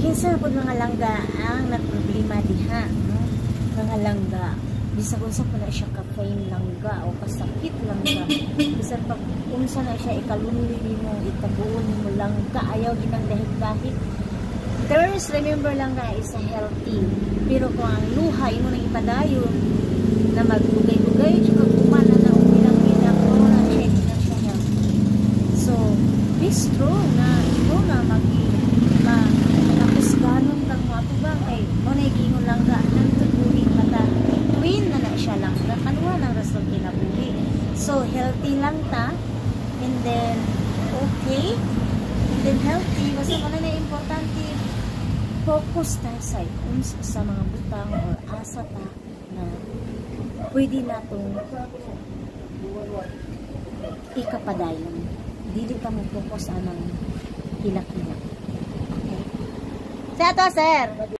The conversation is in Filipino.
kinsa pud mga langga ang nagproblema diha, no? Mga langga bisag unsa pa na siya ka-pain langga o kasakit langga, bisag pag unsa na siya ikalunli nimo, itabuon nimo langga, ayaw ginang dahig-dahig. First, remember langga is healthy, pero kung ang luha imo nang ipadayon na magbugay-bugay siya kag kumana na bilang-bilang mo na siya healthy. So be strong na imo na ganon kang wapo ba kay mo na gingon langga nang tubuhi mata queen na siya langga kanwa ng rason kinabuhi. So healthy lang ta, and then okay, and then healthy basta man na importante, focus ta sa mga butang or asa ta na pwede natong ikapadayon, dili ta mo focus anang hilak-hilak. Okay. Sa to, sir.